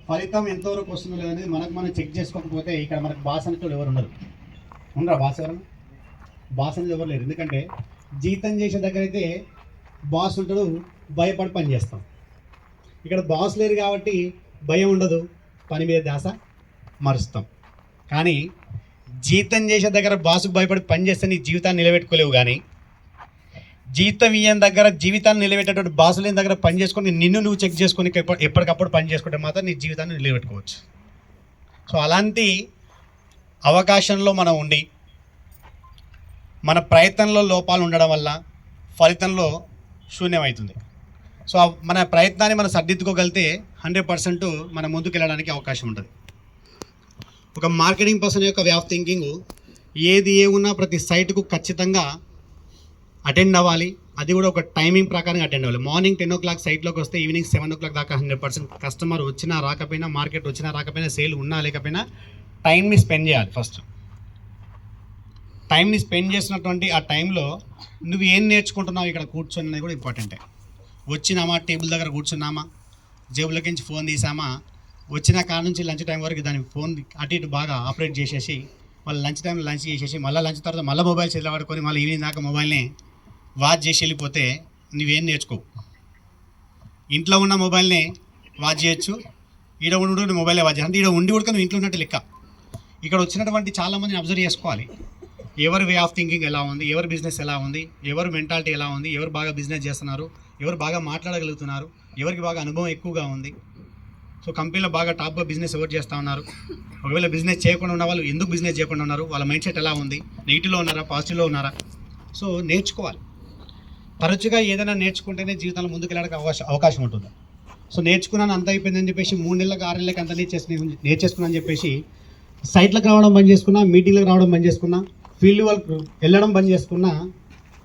ఫలితం ఎంతవరకు వస్తుందో లేదనేది మనం చెక్ చేసుకోకపోతే ఇక్కడ మనకు బాస్ అనేటోళ్ళు ఎవరు ఉండరా బాస్ ఎవరు? బాస్ అనేది ఎవరు లేరు. ఎందుకంటే జీతం చేసే దగ్గర అయితే బాస్ ఉంటాడు, భయపడి పని చేస్తాం. ఇక్కడ బాస్ లేరు కాబట్టి భయం ఉండదు, పని మీద ధ్యాస మరుస్తాం. కానీ జీతం చేసే దగ్గర బాసుకు భయపడి పని చేస్తే నీ జీవితాన్ని నిలబెట్టుకోలేవు. కానీ జీతం ఇయ్యని దగ్గర జీవితాన్ని నిలబెట్టేటువంటి బాసు లేని దగ్గర పని చేసుకొని నిన్ను నువ్వు చెక్ చేసుకొని ఎప్పటికప్పుడు పని చేసుకుంటే మాత్రం నీ జీవితాన్ని నిలబెట్టుకోవచ్చు. సో అలాంటి అవకాశంలో మనం ఉండి మన ప్రయత్నంలో లోపాలు ఉండడం వల్ల ఫలితంలో శూన్యమవుతుంది. సో మన ప్రయత్నాన్ని మనం సర్దిద్దుకోగలిగితే 100% మనం ముందుకు వెళ్ళడానికి అవకాశం ఉంటుంది. ఒక మార్కెటింగ్ పర్సన్ యొక్క వే ఆఫ్ థింకింగ్ ఏది ఏమున్నా ప్రతి సైట్కు ఖచ్చితంగా అటెండ్ అవ్వాలి. అది కూడా ఒక టైమింగ్ ప్రకారం అటెండ్ అవ్వాలి. మార్నింగ్ 10 o'clock సైట్లోకి వస్తే ఈవినింగ్ 7 o'clock దాకా 100% కస్టమర్ వచ్చినా రాకపోయినా, మార్కెట్ వచ్చినా రాకపోయినా, సేల్ ఉన్నా లేకపోయినా టైంని స్పెండ్ చేయాలి. ఫస్ట్ టైంని స్పెండ్ చేసినటువంటి ఆ టైంలో నువ్వు ఏం నేర్చుకుంటున్నావు ఇక్కడ కూర్చొని అనేది కూడా ఇంపార్టెంటే. వచ్చినామా, టేబుల్ దగ్గర కూర్చున్నామా, జేబులోకి నుంచి ఫోన్ తీసామా, వచ్చిన కాడ నుంచి లంచ్ టైం వరకు దాని ఫోన్ అటు ఇటు బాగా ఆపరేట్ చేసేసి మళ్ళీ లంచ్ టైంలో లంచ్ చేసేసి మళ్ళీ లంచ్ తర్వాత మళ్ళీ మొబైల్ చేతిలో పడుకొని మళ్ళీ ఈవినింగ్ దాకా మొబైల్ని వాచ్ చేసి వెళ్ళిపోతే నువ్వేం నేర్చుకోవు. ఇంట్లో ఉన్న మొబైల్ని వాచ్ చేయొచ్చు, ఈడ ఉండి మొబైలే వాచ్ చేయాలి. అంటే ఈడ ఉండి కూడా నువ్వు ఇంట్లో ఉన్నట్టు లెక్క. ఇక్కడ వచ్చినటువంటి చాలామందిని అబ్జర్వ్ చేసుకోవాలి. ఎవరి వే ఆఫ్ థింకింగ్ ఎలా ఉంది, ఎవరి బిజినెస్ ఎలా ఉంది, ఎవరి మెంటాలిటీ ఎలా ఉంది, ఎవరు బాగా బిజినెస్ చేస్తున్నారు, ఎవరు బాగా మాట్లాడగలుగుతున్నారు, ఎవరికి బాగా అనుభవం ఎక్కువగా ఉంది. సో కంపెనీలో బాగా టాప్గా బిజినెస్ ఎవరు చేస్తూ ఉన్నారు, ఒకవేళ బిజినెస్ చేయకుండా ఉన్న వాళ్ళు ఎందుకు బిజినెస్ చేయకుండా ఉన్నారు, వాళ్ళ మైండ్ సెట్ ఎలా ఉంది, నెగిటివ్లో ఉన్నారా, పాజిటివ్లో ఉన్నారా. సో నేర్చుకోవాలి. తరచుగా ఏదైనా నేర్చుకుంటేనే జీవితంలో ముందుకు వెళ్ళడానికి అవకాశం ఉంటుంది. సో నేర్చుకున్నాను అంత అయిపోయిందని చెప్పేసి 3 నెలలకు 6 నెలలకు అంత నేర్చేసుకున్నాను చెప్పేసి సైట్లకు రావడం బంద్ చేసుకున్నా, మీటింగ్లకు రావడం బంద్ చేసుకున్నా, ఫీల్డ్ వర్క్ వెళ్ళడం బంద్ చేసుకున్నా,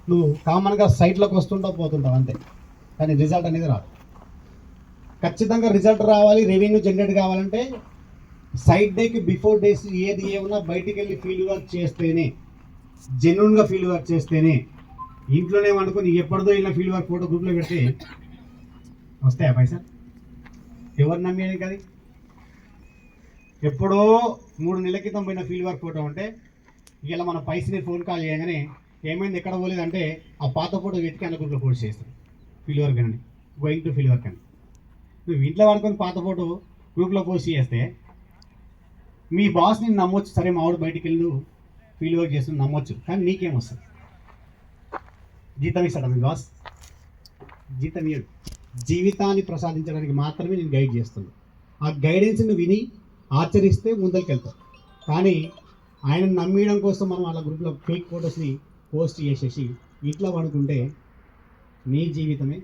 నువ్వు కామన్గా సైట్లోకి వస్తుంటావు పోతుంటావు అంతే. కానీ రిజల్ట్ అనేది రాదు. ఖచ్చితంగా రిజల్ట్ రావాలి, రెవెన్యూ జనరేట్ కావాలంటే సైట్ డేకి బిఫోర్ డేస్ ఏది ఏమన్నా బయటికి వెళ్ళి ఫీల్డ్ వర్క్ చేస్తేనే, జెన్యున్గా ఫీల్డ్ వర్క్ చేస్తేనే. ఇంట్లోనే అనుకుని ఎప్పటిదో ఇలా ఫీల్డ్ వర్క్ ఫోటో గ్రూప్లో పెడితే వస్తాయా పైసా? ఎవరు నమ్మేది కదా. ఎప్పుడో 3 నెలల క్రితం పోయిన ఫీల్డ్ వర్క్ ఫోటో ఉంటే ఇలా మన పైసని ఫోన్ కాల్ చేయగానే ఏమైంది ఎక్కడ పోలేదంటే ఆ పాత ఫోటో వెతికి అన్న గ్రూప్లో పోస్ట్ చేస్తాను ఫీల్డ్ వర్క్ అని, గోయింగ్ టు ఫీల్డ్ వర్క్ అని. నువ్వు ఇంట్లో పడుకొని పాత ఫోటో గ్రూప్లో పోస్ట్ చేస్తే మీ బాస్ని నమ్మొచ్చు, సరే మా వాడు బయటికి వెళ్ళి ఫీల్డ్ వర్క్ చేస్తుంది నమ్మొచ్చు. కానీ నీకేం వస్తుంది? జీతం ఇస్తాడా మీ బాస్? జీతం ఇవ్వడు. జీవితాన్ని ప్రసాదించడానికి మాత్రమే నేను గైడ్ చేస్తున్నాను. ఆ గైడెన్స్ని విని ఆచరిస్తే ముందరికి వెళ్తాం. కానీ ఆయన నమ్మేయడం కోసం మనం వాళ్ళ గ్రూప్లో ఫేక్ ఫొటోస్ని పోస్ట్ చేసేసి ఇంట్లో పడుకుంటే నీ జీవితమే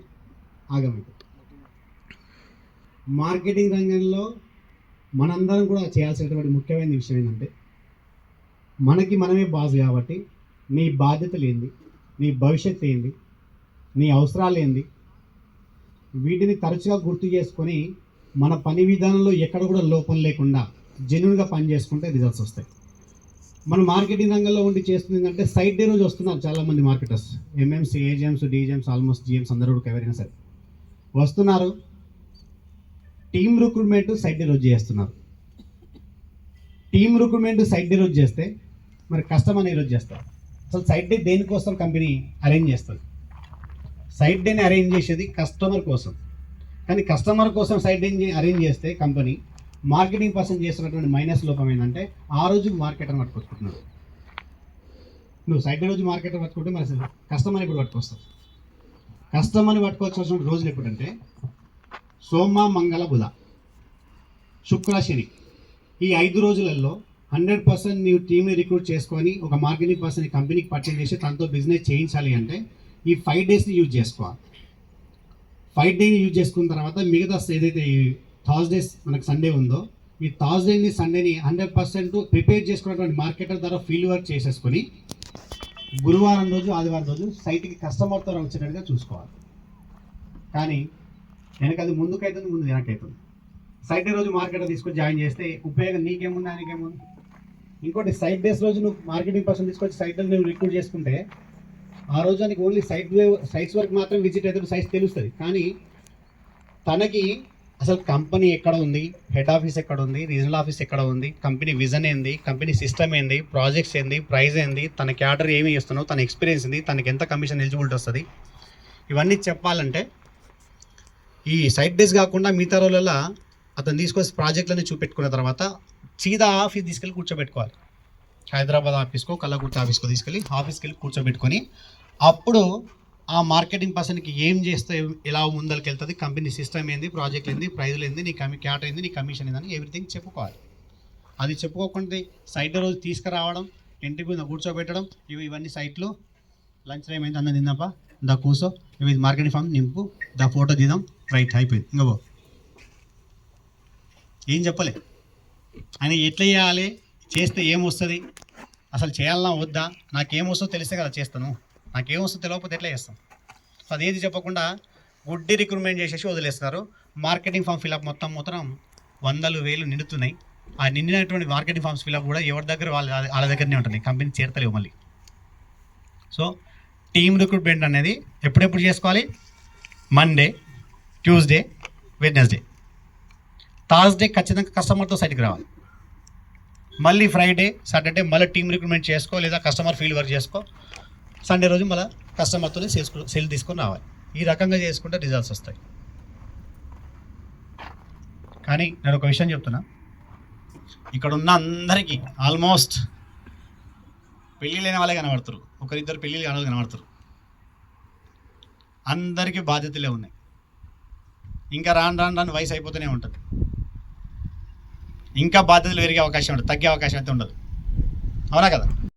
ఆగమైంది. మార్కెటింగ్ రంగంలో మనందరం కూడా చేయాల్సినటువంటి ముఖ్యమైన విషయం ఏంటంటే, మనకి మనమే బాస్ కాబట్టి నీ బాధ్యతలు ఏంది, నీ భవిష్యత్తు ఏంది, నీ అవసరాలు ఏంది, వీటిని తరచుగా గుర్తు చేసుకొని మన పని విధానంలో ఎక్కడ కూడా లోపం లేకుండా జెన్యున్గా పని చేసుకుంటే రిజల్ట్స్ వస్తాయి. మన మార్కెటింగ్ రంగంలో ఉండి చేస్తుంది ఏంటంటే సైట్ డే రోజు వస్తున్నారు చాలామంది మార్కెటర్స్, ఎంఎంస్, ఏజెమ్స్, డీజెమ్స్, ఆల్మోస్ట్ జిఎమ్స్ అందరూ కూడా ఎవరైనా సరే వస్తున్నారు. టీమ్ రిక్రూట్మెంట్ సైట్ డే రోజు చేస్తున్నారు. టీమ్ రిక్రూట్మెంట్ సైట్ డే రోజు చేస్తే మరి కస్టమర్ ఏ రోజు చేస్తారు? అసలు సైట్ డే దేనికోసం కంపెనీ అరేంజ్ చేస్తుంది? సైట్ డేని అరేంజ్ చేసేది కస్టమర్ కోసం. కానీ కస్టమర్ కోసం సైట్ డేని అరేంజ్ చేస్తే కంపెనీ మార్కెటింగ్ పర్సన్ చేస్తున్నటువంటి మైనస్ లోపం ఏంటంటే ఆ రోజు మార్కెటర్ పట్టుకొచ్చుకుంటున్నాడు. నువ్వు సైట్ డే రోజు మార్కెటర్ పట్టుకుంటే మరి కస్టమర్ ఎప్పుడు పట్టుకొస్తావు? కస్టమర్ని పట్టుకోవాల్సిన రోజులు ఎప్పుడంటే సోమ, మంగళ, బుధ, శుక్ర, శని. ఈ 5 రోజులలో 100% నీవు టీమ్ని రిక్రూట్ చేసుకొని ఒక మార్కెటింగ్ పర్సన్ కంపెనీకి పర్చేజ్ చేసి తనతో బిజినెస్ చేయించాలి అంటే ఈ 5 డేస్ని యూజ్ చేసుకోవాలి. 5 డేని యూజ్ చేసుకున్న తర్వాత మిగతా ఏదైతే ఈ థర్స్డేస్ మనకు సండే ఉందో ఈ థర్స్డేని సండేని 100% ప్రిపేర్ చేసుకున్నటువంటి మార్కెటర్ ద్వారా ఫీల్డ్ వర్క్ చేసేసుకొని గురువారం రోజు, ఆదివారం రోజు సైట్కి కస్టమర్తో వచ్చేటట్టుగా చూసుకోవాలి. కానీ వెనకది ముందుకైతుంది, ముందు వెనకైతుంది. సైట్ డే రోజు మార్కెటర్ తీసుకొని జాయిన్ చేస్తే ఉపయోగం నీకేముంది, ఆయనకేముంది? ఇంకోటి సైట్ డేస్ రోజు నువ్వు మార్కెటింగ్ పర్సన్ తీసుకొచ్చి సైట్ నువ్వు రిక్రూట్ చేసుకుంటే ఆ రోజు నీకు ఓన్లీ సైట్స్ వరకు మాత్రం విజిట్ అవుతాడు, సైట్స్ తెలుస్తుంది. కానీ తనకి అసలు కంపెనీ ఎక్కడ ఉంది, హెడ్ ఆఫీస్ ఎక్కడ ఉంది, రీజనల్ ఆఫీస్ ఎక్కడ ఉంది, కంపెనీ విజన్ ఏంది, కంపెనీ సిస్టమ్ ఏంది, ప్రాజెక్ట్స్ ఏంది, ప్రైస్ ఏంది, తన క్యాడర్ ఏమి చేస్తున్నావు, తన ఎక్స్పీరియన్స్ ఏంది, తనకి ఎంత కమిషన్ ఎలిజిబిలిటీ వస్తుంది, ఇవన్నీ చెప్పాలంటే ఈ సైట్ డేస్ కాకుండా మిగతా రోజులలో అతను తీసుకొచ్చి ప్రాజెక్టులన్నీ చూపెట్టుకున్న తర్వాత సీదా ఆఫీస్ తీసుకెళ్ళి కూర్చోబెట్టుకోవాలి. హైదరాబాద్ ఆఫీస్కో కల్లకుర్తి ఆఫీస్కో తీసుకెళ్ళి ఆఫీస్కి వెళ్ళి కూర్చోబెట్టుకొని అప్పుడు ఆ మార్కెటింగ్ పర్సన్కి ఏం చేస్తే ఎలా ముందరికి వెళ్తుంది, కంపెనీ సిస్టమ్ ఏంది, ప్రాజెక్ట్ ఏంది, ప్రైజులు ఏంది, నీ క్యాటర్ ఏంది, నీ కమిషన్ ఏందని ఎవ్రీథింగ్ చెప్పుకోవాలి. అది చెప్పుకోకుండా సైట్ రోజు తీసుకురావడం, ఇంటి మీద కూర్చోబెట్టడం, ఇవన్నీ సైట్లు లంచ్ టైం అయింది అన్న తిందాపా, దా కూర్చో, ఇవి మార్కెటింగ్ ఫామ్ నింపు, దా ఫోటో తీద్దాం, రైట్ అయిపోయింది. ఇంకా ఏం చెప్పలే ఆయన ఎట్లా చేయాలి, చేస్తే ఏమొస్తుంది, అసలు చేయాలన్నా వద్దా, నాకేమొస్తుందో తెలిస్తే కదా చేస్తాను, నాకేమొస్తుందో తెలియకపోతే ఎట్లా చేస్తాను. సో అదేది చెప్పకుండా గుడ్డి రిక్రూట్మెంట్ చేసేసి వదిలేస్తారు. మార్కెటింగ్ ఫామ్ ఫిల్అప్ మొత్తం 100,000 నిండుతున్నాయి. ఆ నిండినటువంటి మార్కెటింగ్ ఫామ్స్ ఫిల్అప్ కూడా ఎవరి దగ్గర వాళ్ళ దగ్గరనే ఉంటుంది, కంపెనీ చేరతలేవు మళ్ళీ. సో టీమ్ రిక్రూట్మెంట్ అనేది ఎప్పుడెప్పుడు చేసుకోవాలి, మండే, ట్యూస్డే, వెడ్నెస్డే, థర్స్డే ఖచ్చితంగా కస్టమర్తో సైట్కి రావాలి. మళ్ళీ ఫ్రైడే, సాటర్డే మళ్ళీ టీమ్ రిక్రూట్మెంట్ చేసుకో, లేదా కస్టమర్ ఫీల్డ్ వర్క్ చేసుకో, సండే రోజు మళ్ళీ కస్టమర్తో సేల్ తీసుకొని రావాలి. ఈ రకంగా చేసుకుంటే రిజల్ట్స్ వస్తాయి. కానీ నేను ఒక విషయం చెప్తున్నా, ఇక్కడ ఉన్న అందరికీ ఆల్మోస్ట్ పెళ్ళి లేని వాళ్ళే కనబడతారు, ఒకరిద్దరు పెళ్ళిళ్ళు కాని కనబడతారు. అందరికీ బాధ్యతలే ఉన్నాయి. ఇంకా రాను వయసు అయిపోతూనే ఉంటుంది. ఇంకా బాధ్యతలు పెరిగే అవకాశం ఉంటుంది, తగ్గే అవకాశం అయితే ఉండదు. అవునా కదా?